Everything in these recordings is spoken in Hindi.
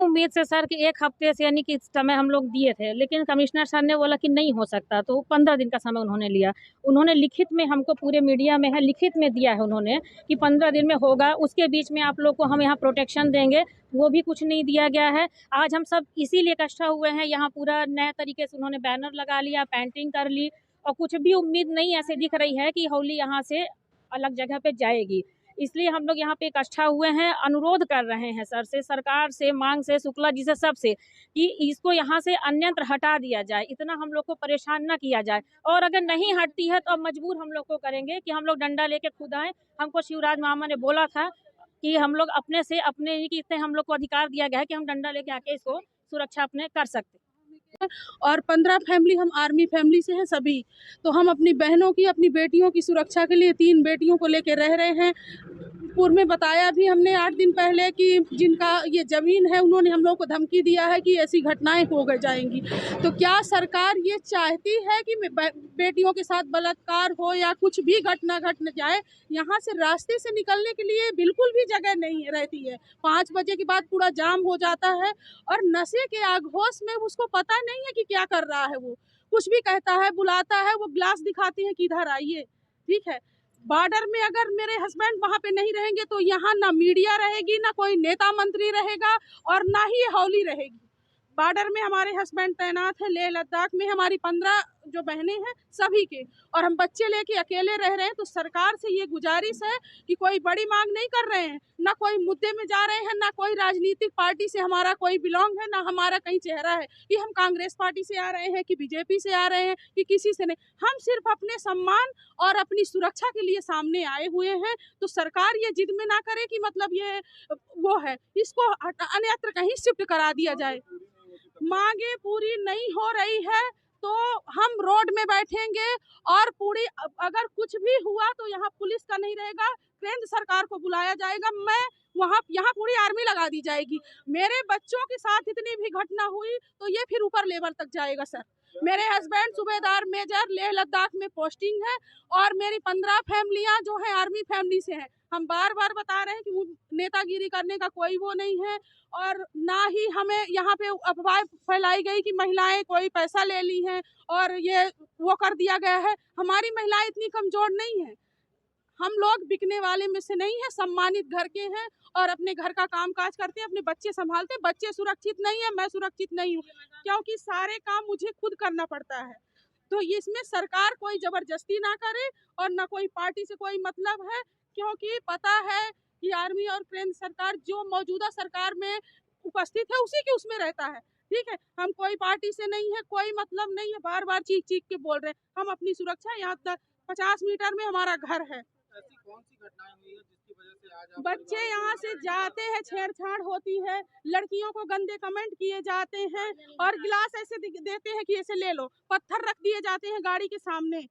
उम्मीद से सर कि 1 हफ्ते से यानी कि समय हम लोग दिए थे, लेकिन कमिश्नर सर ने बोला कि नहीं हो सकता, तो 15 दिन का समय उन्होंने लिया। उन्होंने लिखित में हमको पूरे मीडिया में है, लिखित में दिया है उन्होंने कि 15 दिन में होगा, उसके बीच में आप लोग को हम यहाँ प्रोटेक्शन देंगे, वो भी कुछ नहीं दिया गया है। आज हम सब इसीलिए इकट्ठा हुए हैं, यहाँ पूरा नए तरीके से उन्होंने बैनर लगा लिया, पेंटिंग कर ली और कुछ भी उम्मीद नहीं ऐसे दिख रही है कि होली यहाँ से अलग जगह पे जाएगी। इसलिए हम लोग यहाँ पे इकट्ठा हुए हैं, अनुरोध कर रहे हैं सर से, सरकार से, मांग से, शुक्ला जी से, सबसे कि इसको यहाँ से अन्यत्र हटा दिया जाए, इतना हम लोग को परेशान ना किया जाए। और अगर नहीं हटती है तो अब मजबूर हम लोग को करेंगे कि हम लोग डंडा लेके खुद आए। हमको शिवराज मामा ने बोला था कि हम लोग अपने से अपने ही कि इतने हम लोग को अधिकार दिया गया है कि हम डंडा लेके आके इसको सुरक्षा अपने कर सकते हैं। और 15 फैमिली हम आर्मी फैमिली से हैं सभी, तो हम अपनी बहनों की, अपनी बेटियों की सुरक्षा के लिए 3 बेटियों को लेकर रह रहे हैं। पूर्व में बताया भी हमने 8 दिन पहले कि जिनका ये ज़मीन है उन्होंने हम लोग को धमकी दिया है कि ऐसी घटनाएं हो जाएंगी। तो क्या सरकार ये चाहती है कि बेटियों के साथ बलात्कार हो या कुछ भी घटना घट जाए? यहाँ से रास्ते से निकलने के लिए बिल्कुल भी जगह नहीं रहती है। 5 बजे के बाद पूरा जाम हो जाता है और नशे के आगोश में उसको पता नहीं है कि क्या कर रहा है। वो कुछ भी कहता है, बुलाता है, वो ग्लास दिखाती है कि इधर आइए, ठीक है। बॉर्डर में अगर मेरे हस्बैंड वहाँ पे नहीं रहेंगे तो यहाँ ना मीडिया रहेगी, ना कोई नेता मंत्री रहेगा और ना ही होली रहेगी। बॉर्डर में हमारे हस्बैंड तैनात है, लेह लद्दाख में हमारी 15 जो बहनें हैं सभी के, और हम बच्चे लेके अकेले रह रहे हैं। तो सरकार से ये गुजारिश है कि कोई बड़ी मांग नहीं कर रहे हैं, ना कोई मुद्दे में जा रहे हैं, ना कोई राजनीतिक पार्टी से हमारा कोई बिलोंग है, ना हमारा कहीं चेहरा है कि हम कांग्रेस पार्टी से आ रहे हैं कि बीजेपी से आ रहे हैं कि किसी से नहीं। हम सिर्फ अपने सम्मान और अपनी सुरक्षा के लिए सामने आए हुए हैं। तो सरकार ये जिद में ना करे कि मतलब ये वो है, इसको अन्यत्र कहीं शिफ्ट करा दिया जाए। मांगे पूरी नहीं हो रही है तो हम रोड में बैठेंगे और पूरी, अगर कुछ भी हुआ तो यहाँ पुलिस का नहीं रहेगा, केंद्र सरकार को बुलाया जाएगा। यहाँ पूरी आर्मी लगा दी जाएगी। मेरे बच्चों के साथ इतनी भी घटना हुई तो ये फिर ऊपर लेवल तक जाएगा सर। मेरे हस्बैंड सूबेदार मेजर लेह लद्दाख में पोस्टिंग है और मेरी 15 फैमिलियां जो है आर्मी फैमिली से हैं। हम बार बार बता रहे हैं कि नेतागिरी करने का कोई वो नहीं है और ना ही हमें यहाँ पे अफवाह फैलाई गई कि महिलाएं कोई पैसा ले ली हैं और ये वो कर दिया गया है। हमारी महिलाएं इतनी कमजोर नहीं है, हम लोग बिकने वाले में से नहीं है, सम्मानित घर के हैं और अपने घर का काम काज करते हैं, अपने बच्चे संभालते हैं। बच्चे सुरक्षित नहीं है, मैं सुरक्षित नहीं हूँ क्योंकि सारे काम मुझे खुद करना पड़ता है। तो इसमें सरकार कोई जबरदस्ती ना करे और ना कोई पार्टी से कोई मतलब है, क्योंकि पता है कि आर्मी और केंद्र सरकार जो मौजूदा सरकार में उपस्थित है उसी के उसमें रहता है, ठीक है। हम कोई पार्टी से नहीं है, कोई मतलब नहीं है। बार बार चीख चीख के बोल रहे हैं हम अपनी सुरक्षा, यहाँ तक 50 मीटर में हमारा घर है। ऐसी कौन सी घटनाएं हुई है जिसकी वजह से आज बच्चे यहाँ से जाते हैं, छेड़छाड़ होती है, लड़कियों को गंदे कमेंट किए जाते हैं और गिलास ऐसे देते हैं कि ऐसे ले लो, पत्थर रख दिए जाते हैं गाड़ी के सामने।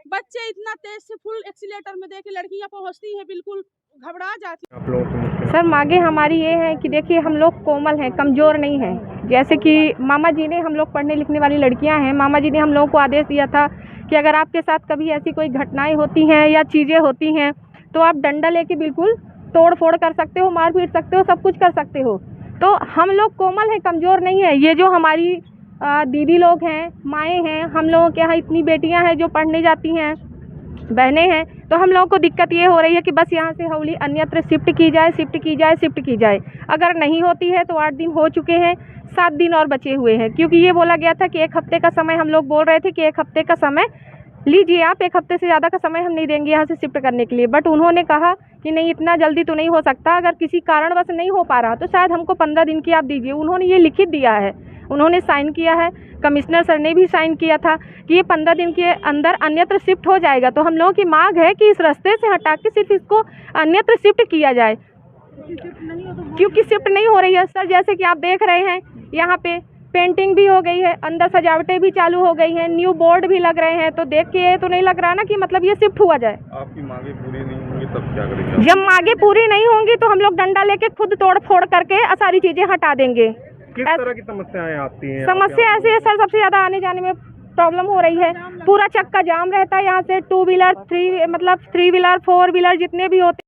बच्चे इतना तेज से फुल एक्सीलेटर में देके लड़कियाँ पहुँचती हैं, बिल्कुल घबरा जाती हैं। सर मांगे हमारी ये है कि देखिए हम लोग कोमल हैं, कमज़ोर नहीं हैं। जैसे कि मामा जी ने, हम लोग पढ़ने लिखने वाली लड़कियां हैं, मामा जी ने हम लोगों को आदेश दिया था कि अगर आपके साथ कभी ऐसी कोई घटनाएं होती हैं या चीज़ें होती हैं तो आप डंडा लेके बिल्कुल तोड़ फोड़ कर सकते हो, मार पीट सकते हो, सब कुछ कर सकते हो। तो हम लोग कोमल हैं, कमज़ोर नहीं है। ये जो हमारी दीदी लोग हैं, माएँ हैं, हम लोगों के यहाँ इतनी बेटियाँ हैं जो पढ़ने जाती हैं, बहनें हैं, तो हम लोगों को दिक्कत ये हो रही है कि बस यहाँ से होली अन्यत्र शिफ्ट की जाए, शिफ्ट की जाए, शिफ्ट की जाए। अगर नहीं होती है तो 8 दिन हो चुके हैं, 7 दिन और बचे हुए हैं, क्योंकि ये बोला गया था कि 1 हफ्ते का समय, हम लोग बोल रहे थे कि 1 हफ्ते का समय लीजिए आप, 1 हफ्ते से ज़्यादा का समय हम नहीं देंगे यहाँ से शिफ्ट करने के लिए। बट उन्होंने कहा कि नहीं, इतना जल्दी तो नहीं हो सकता, अगर किसी कारणवश नहीं हो पा रहा तो शायद हमको 15 दिन की आप दीजिए। उन्होंने ये लिखित दिया है, उन्होंने साइन किया है, कमिश्नर सर ने भी साइन किया था कि ये 15 दिन के अंदर अन्यत्र शिफ्ट हो जाएगा। तो हम लोगों की मांग है कि इस रास्ते से हटा के सिर्फ इसको अन्यत्र शिफ्ट किया जाए, क्योंकि शिफ्ट नहीं हो रही है सर। जैसे कि आप देख रहे हैं यहाँ पे पेंटिंग भी हो गई है, अंदर सजावटें भी चालू हो गई हैं, न्यू बोर्ड भी लग रहे हैं, तो देख के तो नहीं लग रहा ना कि मतलब ये शिफ्ट हुआ जाए। आपकी मांगे पूरी नहीं होंगी तब क्या करेंगे? जब मांगे पूरी नहीं होंगी तो हम लोग डंडा लेके खुद तोड़ फोड़ करके सारी चीजें हटा देंगे। किस तरह की समस्याएं आती हैं? समस्या ऐसी है सर, सबसे ज्यादा आने जाने में प्रॉब्लम हो रही है। पूरा चक्का जाम रहता है यहाँ से, 2 व्हीलर 3 व्हीलर 4 व्हीलर जितने भी होते